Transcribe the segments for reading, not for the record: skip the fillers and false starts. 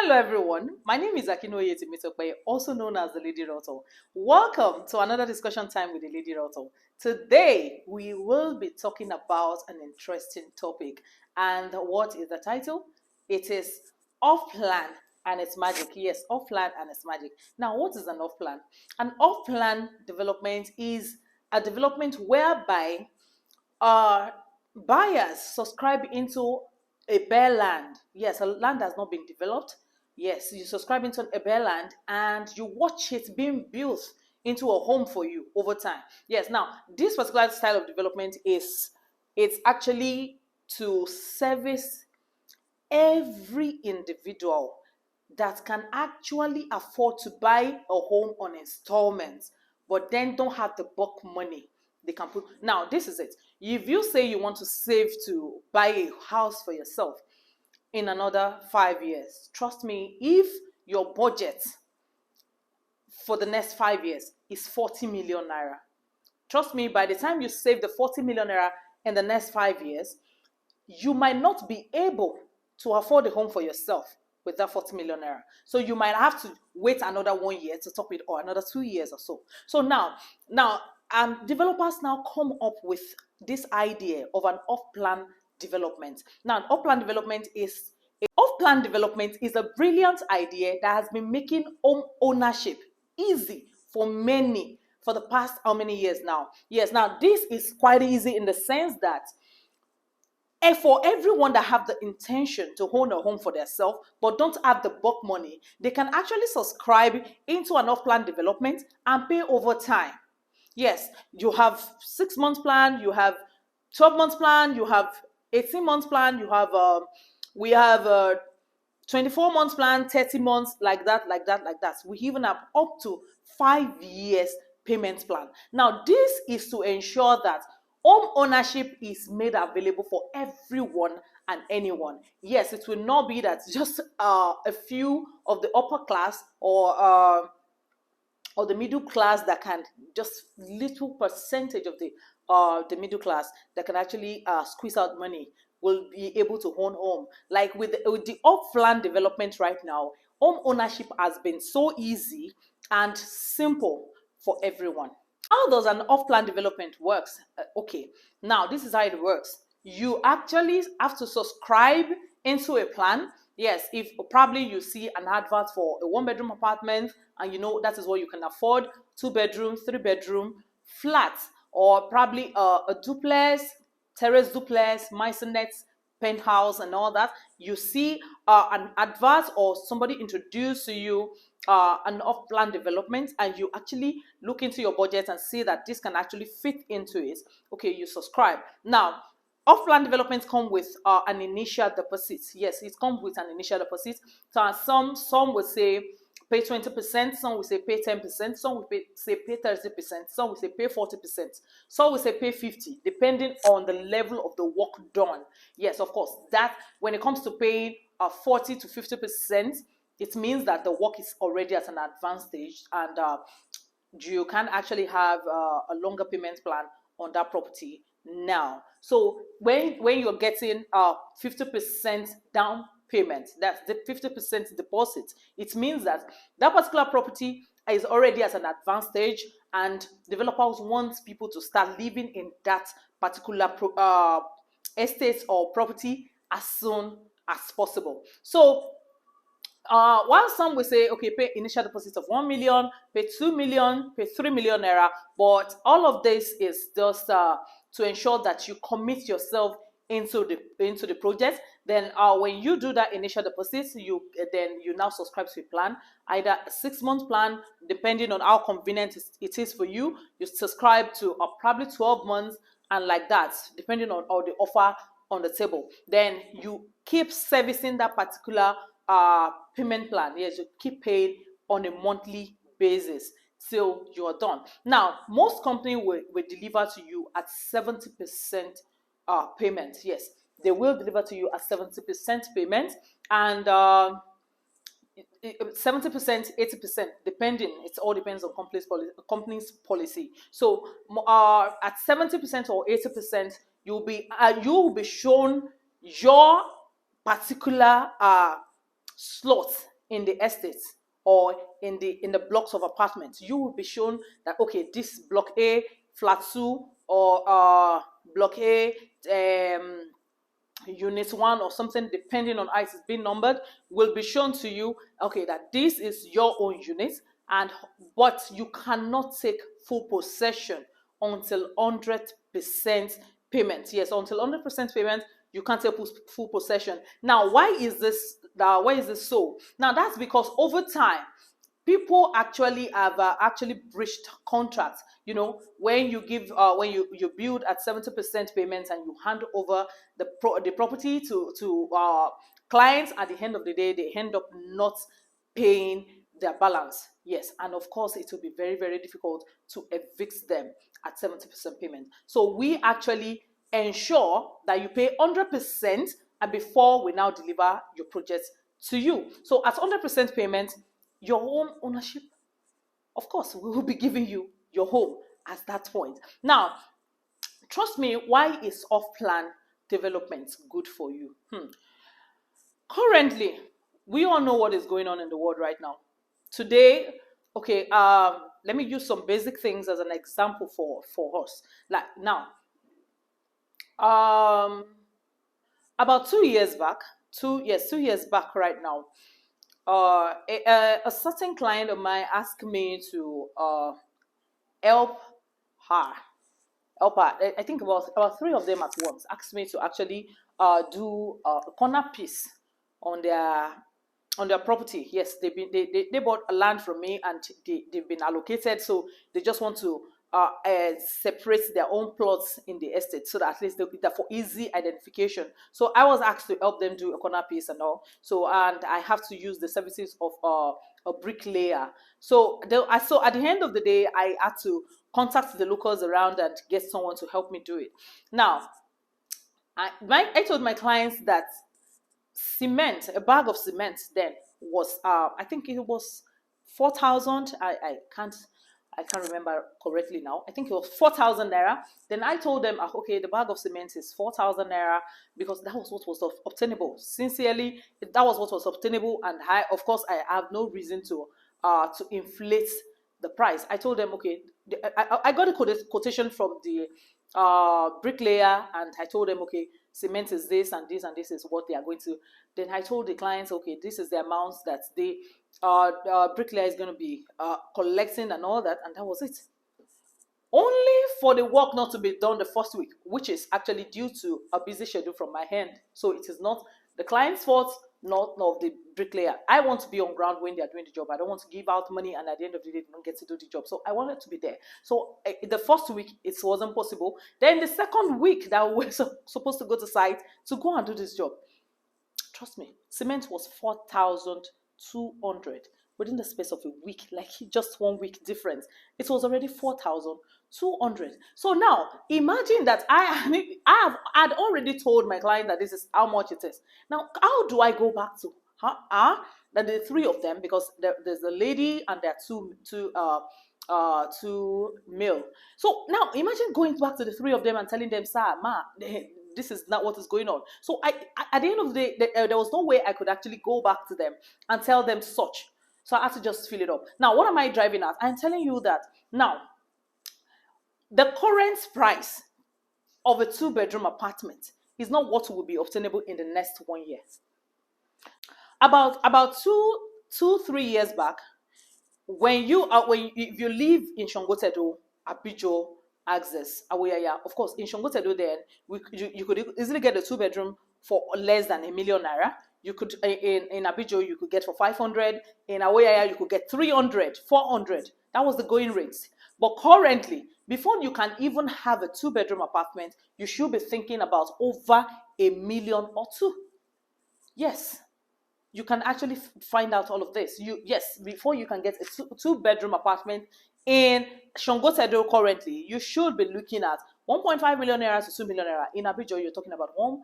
Hello everyone, my name is Akinnuoye Temitope, also known as the Lady Realtor. Welcome to another discussion time with the Lady Realtor. Today we will be talking about an interesting topic, and what is the title? It is off plan and its magic. Yes, off plan and its magic. Now, what is an off plan? An off plan development is a development whereby uh, buyers subscribe into a bare land. Yes, a land has not been developed. Yes, you subscribe into a bare land and you watch it being built into a home for you over time. Yes, now this particular style of development is it's actually to service every individual that can actually afford to buy a home on installments, but then don't have the bulk money they can put. Now, this is it. If you say you want to save to buy a house for yourself in another 5 years, trust me, if your budget for the next 5 years is 40 million naira, trust me, by the time you save the 40 million naira in the next 5 years, you might not be able to afford a home for yourself with that 40 million naira. So you might have to wait another 1 year to top it, or another 2 years or so. So now, developers now come up with this idea of an off-plan development. Now, an off-plan development is a brilliant idea that has been making home ownership easy for many for the past how many years now? Yes, now this is quite easy in the sense that and for everyone that have the intention to own a home for themselves but don't have the bulk money, they can actually subscribe into an off-plan development and pay over time. Yes, you have 6 months plan, you have 12 months plan, you have 18 months plan, you have we have 24 months plan, 30 months, like that. We even have up to 5 years payment plan. Now, this is to ensure that home ownership is made available for everyone and anyone. Yes, it will not be that just a few of the upper class or the middle class that can, just little percentage of the middle class that can actually squeeze out money will be able to own home. Like with the off-plan development right now, home ownership has been so easy and simple for everyone. How does an off-plan development works? Okay, now this is how it works. You actually have to subscribe into a plan. Yes, if probably you see an advert for a one-bedroom apartment and you know that is what you can afford, 2 bedroom, 3 bedroom, flat, or probably a duplex, terrace duplex, maisonette, penthouse and all that. You see an advert or somebody introduce to you an off-plan development, and you actually look into your budget and see that this can actually fit into it. Okay, you subscribe. Now, off-plan developments come with an initial deposit. Yes, it comes with an initial deposit. So some will say pay 20%, some will say pay 10%, some will say pay 30%, some will say pay 40%, some will say pay 50%, depending on the level of the work done. Yes, of course, that when it comes to paying 40 to 50%, it means that the work is already at an advanced stage, and you can actually have a longer payment plan on that property now. So when you're getting 50% down payment, that's the 50% deposit, it means that that particular property is already at an advanced stage, and developers want people to start living in that particular estate or property as soon as possible. So while some will say, okay, pay initial deposit of 1 million, pay 2 million, pay 3 million naira, but all of this is just to ensure that you commit yourself into the project. Then when you do that initial deposit, you now subscribe to a plan, either a 6-month plan, depending on how convenient it is for you. You subscribe to probably 12 months, and like that, depending on all the offer on the table. Then you keep servicing that particular payment plan. Yes, you keep paying on a monthly basis till you're done. Now, most companies will deliver to you at 70% payment. Yes, they will deliver to you at 70% payment, and 70%, 80%, depending. It all depends on company's policy. So at 70% or 80%, you will be shown your particular slot in the estates or in the blocks of apartments, you will be shown that, okay, this block A, flat 2, or block A, unit 1 or something, depending on how it is being numbered, will be shown to you, okay, that this is your own unit, and but you cannot take full possession until 100% payment. Yes, until 100% payment, you can't take full possession. Now, why is this so? Now, that's because over time, people actually have actually breached contracts. You know, when you give when you build at 70% payments and you hand over the property to clients, at the end of the day they end up not paying their balance. Yes, and of course it will be very, very difficult to evict them at 70% payment. So we actually ensure that you pay 100% and before we now deliver your project to you. So at 100% payment, your home ownership, of course, we will be giving you your home at that point. Now, trust me, why is off-plan development good for you? Currently, we all know what is going on in the world right now. Today, okay, let me use some basic things as an example for us. Like now, about 2 years back, 2 years back right now, a certain client of mine asked me to help her. I think about 3 of them at once asked me to actually do a corner piece on their property. Yes, they bought a land from me and they've been allocated, so they just want to separate their own plots in the estate so that at least they're for easy identification. So I was asked to help them do a corner piece and all. So, and I have to use the services of a bricklayer. So at the end of the day, I had to contact the locals around and get someone to help me do it. Now, I told my clients that a bag of cement then was I think it was 4,000. I can't remember correctly now. I think it was 4,000 naira. Then I told them, okay, the bag of cement is 4,000 naira because that was what was obtainable. Sincerely, that was what was obtainable, and of course, I have no reason to inflate the price. I told them, okay, I got a quotation from the bricklayer, and I told them, okay, cement is this and this and this is what they are going to. Then I told the clients, okay, this is the amounts that the bricklayer is going to be collecting and all that, and that was it. Only for the work not to be done the first week, which is actually due to a busy schedule from my end. So it is not the client's fault, not of the bricklayer. I want to be on ground when they are doing the job. I don't want to give out money and at the end of the day they don't get to do the job. So I wanted to be there. So the first week it wasn't possible. Then the second week that we were supposed to go to site to go and do this job, trust me, cement was 4,200 within the space of a week, like just 1 week difference. It was already 4,200. So now imagine that I'd already told my client that this is how much it is. Now, how do I go back to that the 3 of them, because there's a lady and there are two male. So now imagine going back to the 3 of them and telling them, sir, ma, this is not what is going on. So at the end of the day, there was no way I could actually go back to them and tell them such. So I had to just fill it up. Now, what am I driving at? I'm telling you that now, the current price of a 2-bedroom apartment is not what will be obtainable in the next 1 year. About 3 years back, if you live in Shongotedo, Abijo, Access, Awoyaya, of course, in Shongotedo, then you could easily get a 2-bedroom for less than 1 million naira. You could in Abijo you could get for 500. In Awoyaya you could get 300, 400. That was the going rates. But currently, before you can even have a 2-bedroom apartment, you should be thinking about over 1 million or 2. Yes, you can actually find out all of this. Before you can get a 2-bedroom apartment in Shongotedo currently, you should be looking at 1.5 million naira to 2 million naira. In Abijo, you're talking about 1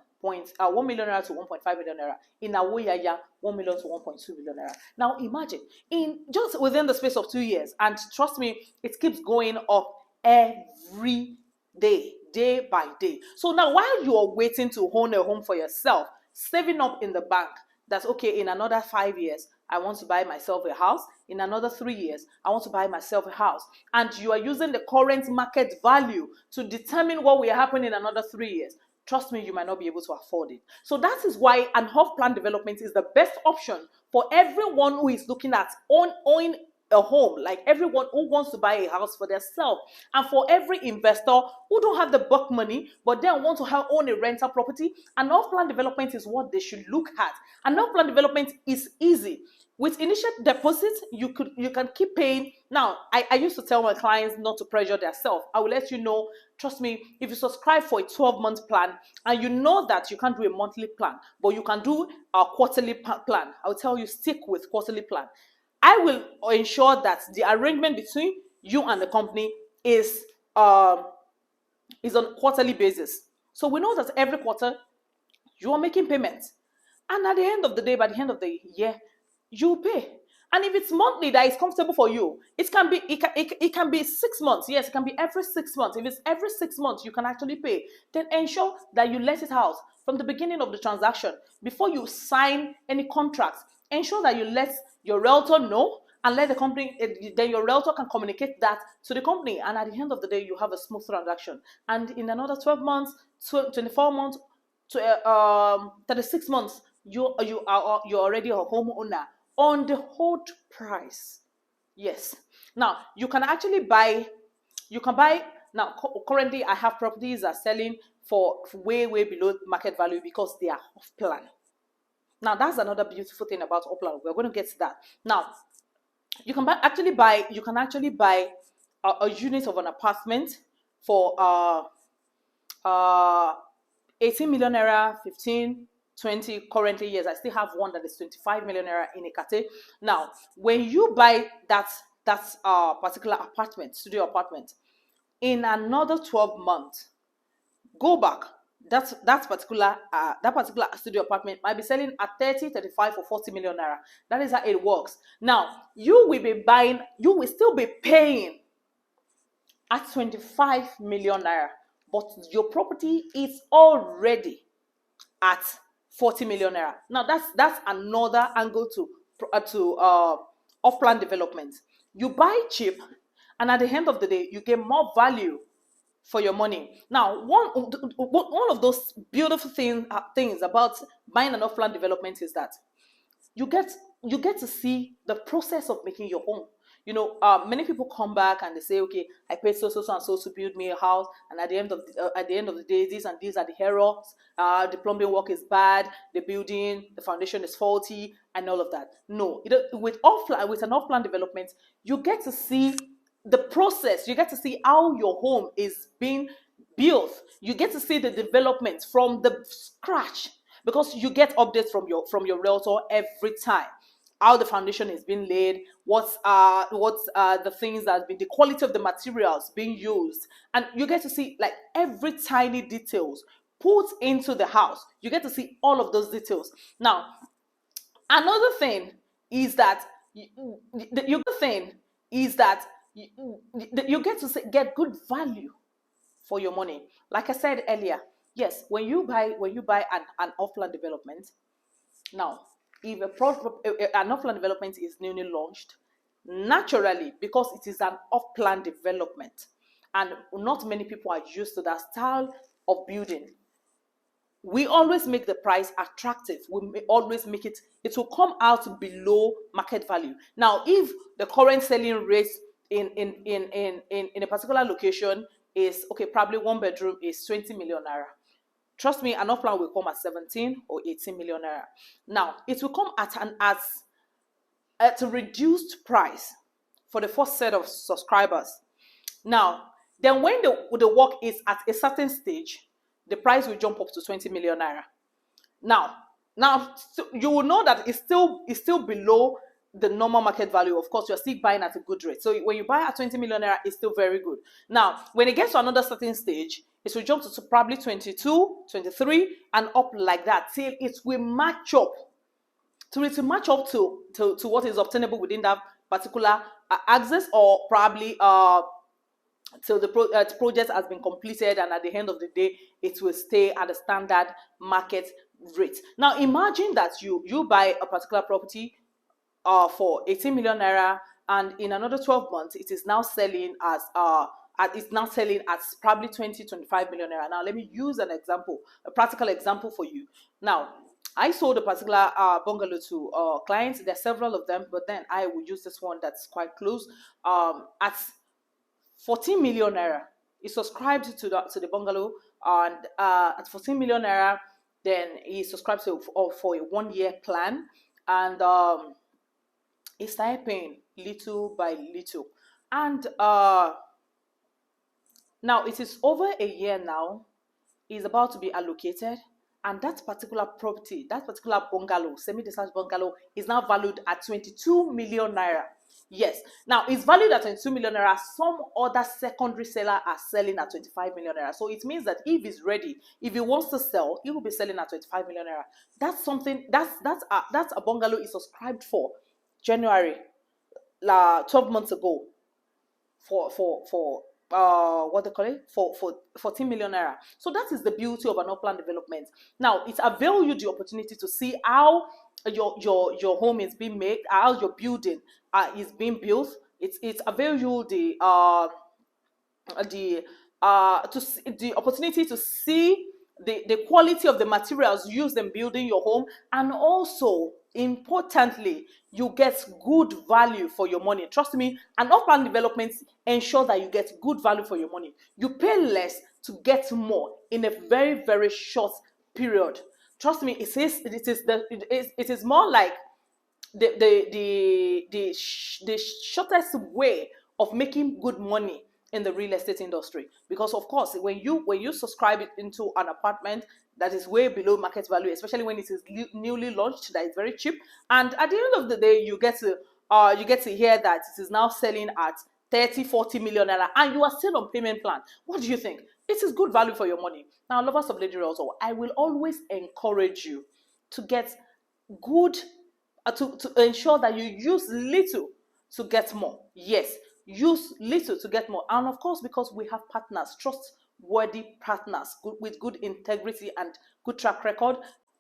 million naira to 1.5 million naira. In Awoyaya, 1 million to 1.2 million naira. Now imagine, in just within the space of 2 years, and trust me, it keeps going up every day, day by day. So now while you are waiting to own a home for yourself, saving up in the bank, that's okay, in another 5 years, I want to buy myself a house. In another 3 years, I want to buy myself a house. And you are using the current market value to determine what will happen in another 3 years. Trust me, you might not be able to afford it. So that is why an off-plan development is the best option for everyone who is looking at owning a home, like everyone who wants to buy a house for themselves, and for every investor who don't have the bulk money but then want to own a rental property. An off-plan development is what they should look at. An off-plan development is easy. With initial deposit, you can keep paying. Now, I used to tell my clients not to pressure themselves. I will let you know, trust me, if you subscribe for a 12-month plan and you know that you can't do a monthly plan, but you can do a quarterly plan, I will tell you, stick with quarterly plan. I will ensure that the arrangement between you and the company is on quarterly basis. So we know that every quarter you are making payments. And at the end of the day, by the end of the year, you pay. And if it's monthly that is comfortable for you, it can be 6 months. Yes, it can be every 6 months. If it's every 6 months, you can actually pay. Then ensure that you let it out from the beginning of the transaction. Before you sign any contracts, ensure that you let your realtor know and let the company, then your realtor can communicate that to the company. And at the end of the day, you have a smooth transaction. And in another 12 months, 24 months, to 36 months, you're already a homeowner on the hold price. Yes. Now you can actually buy. You can buy now. Currently, I have properties that are selling for way below market value because they are off plan. Now that's another beautiful thing about off plan. We're going to get to that. Now you can actually buy a unit of an apartment for 18 million naira, 15, 20 currently. Yes, I still have one that is 25 million naira in Ekate. Now, when you buy that particular apartment, studio apartment, in another 12 months, go back. That particular studio apartment might be selling at 30, 35, or 40 million naira. That is how it works. Now, you will still be paying at 25 million naira, but your property is already at 40 million naira. Now that's another angle to off-plan development. You buy cheap, and at the end of the day, you get more value for your money. Now, one of those beautiful things about buying an off-plan development is that you get to see the process of making your home. Many people come back and they say, okay, I paid so and so to build me a house, and at the end of the day, these and these are the errors. The plumbing work is bad, the foundation is faulty, and all of that. No, with an off-plan development, you get to see the process. You get to see how your home is being built. You get to see the development from the scratch, because you get updates from your realtor every time. How the foundation is being laid, what's the things that have been, the quality of the materials being used, and you get to see like every tiny details put into the house. You get to see all of those details. Now, another thing is that you get to get good value for your money. Like I said earlier, yes, when you buy an off-plan development, now, if an off-plan development is newly launched, naturally, because it is an off-plan development and not many people are used to that style of building, we always make the price attractive. We always make it will come out below market value. Now, if the current selling rate in a particular location is, okay, probably one bedroom is 20 million naira. Trust me, an off-plan will come at 17 or 18 million naira. Now, it will come at a reduced price for the first set of subscribers. Now, then when the work is at a certain stage, the price will jump up to 20 million naira. Now, so you will know that it's still below the normal market value. Of course, you're still buying at a good rate. So when you buy at 20 million naira, it's still very good. Now, when it gets to another certain stage, it will jump to probably 22, 23, and up like that till it will match up. To what is obtainable within that particular axis, or probably till the project has been completed, and at the end of the day, it will stay at the standard market rate. Now, imagine that you buy a particular property for 18 million naira, and in another 12 months it is now selling as it's now selling at probably 20-25 million naira. Now let me use an example, a practical example for you. Now I sold a particular bungalow to clients. There are several of them, but then I will use this one that's quite close, at 14 million naira. He subscribed to the bungalow, and at 14 million naira, then he subscribed to for a 1-year plan, and he started paying little by little, and now it is over a year now. Is about to be allocated, and that particular property, that particular bungalow, semi-detached bungalow, is now valued at 22 million naira. Yes, now it's valued at 22 million naira. Some other secondary seller are selling at 25 million naira. So it means that if he's ready, if he wants to sell, he will be selling at 25 million naira. That's something, that's a bungalow he subscribed for January, 12 months ago, for what they call it, for 14 million naira. So that is the beauty of an upland development. Now it avail you the opportunity to see how your home is being made, how your building is being built. It's avail you the opportunity to see the quality of the materials used in building your home, and also importantly, you get good value for your money. Trust me, an off-plan development ensure that you get good value for your money. You pay less to get more in a very, very short period. Trust me, it is more like the shortest way of making good money in the real estate industry. Because of course, when you subscribe it into an apartment that is way below market value, especially when it is newly launched, that is very cheap, and at the end of the day you get to hear that it is now selling at 30-40 million naira, and you are still on payment plan. What do you think? It is good value for your money. Now, lovers of Lady also, I will always encourage you to get good, to ensure that you use little to get more. Yes, use little to get more. And of course, because we have partners, trustworthy partners with good integrity and good track record,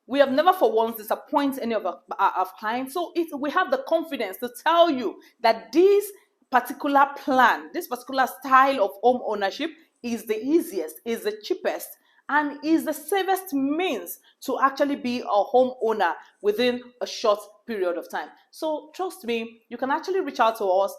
we have never for once disappointed any of our clients. So we have the confidence to tell you that this particular plan, this particular style of home ownership is the easiest, is the cheapest, and is the safest means to actually be a homeowner within a short period of time. So trust me, you can actually reach out to us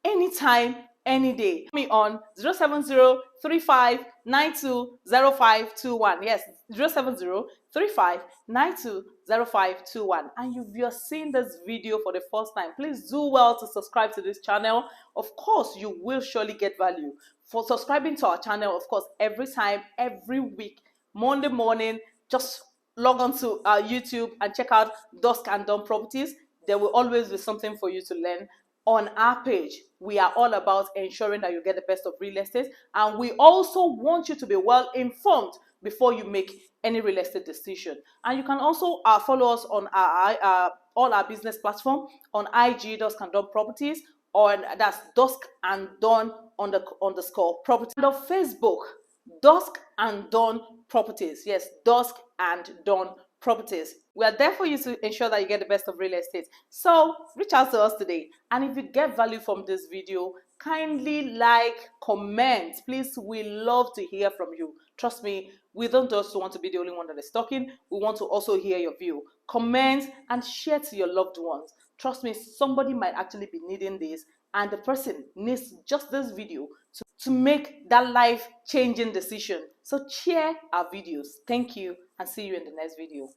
anytime, any day. Me on 070-3592-0521. Yes, 070-3592-0521. And if you're seeing this video for the first time, please do well to subscribe to this channel. Of course, you will surely get value for subscribing to our channel. Of course, every time, every week, Monday morning, just log on to YouTube and check out Dusk and Dawn Properties. There will always be something for you to learn. On our page, we are all about ensuring that you get the best of real estate, and we also want you to be well informed before you make any real estate decision. And you can also follow us on all our business platform on IG, Dusk and Dawn Properties, that's Dusk and Dawn _property, and on Facebook, Dusk and Dawn Properties. Yes, Dusk and Dawn Properties. We are there for you to ensure that you get the best of real estate. So reach out to us today, and if you get value from this video, kindly like, comment. Please, we love to hear from you. Trust me, we don't just want to be the only one that is talking. We want to also hear your view. Comment and share to your loved ones. Trust me, somebody might actually be needing this, and the person needs just this video to make that life-changing decision. So share our videos. Thank you, and see you in the next video.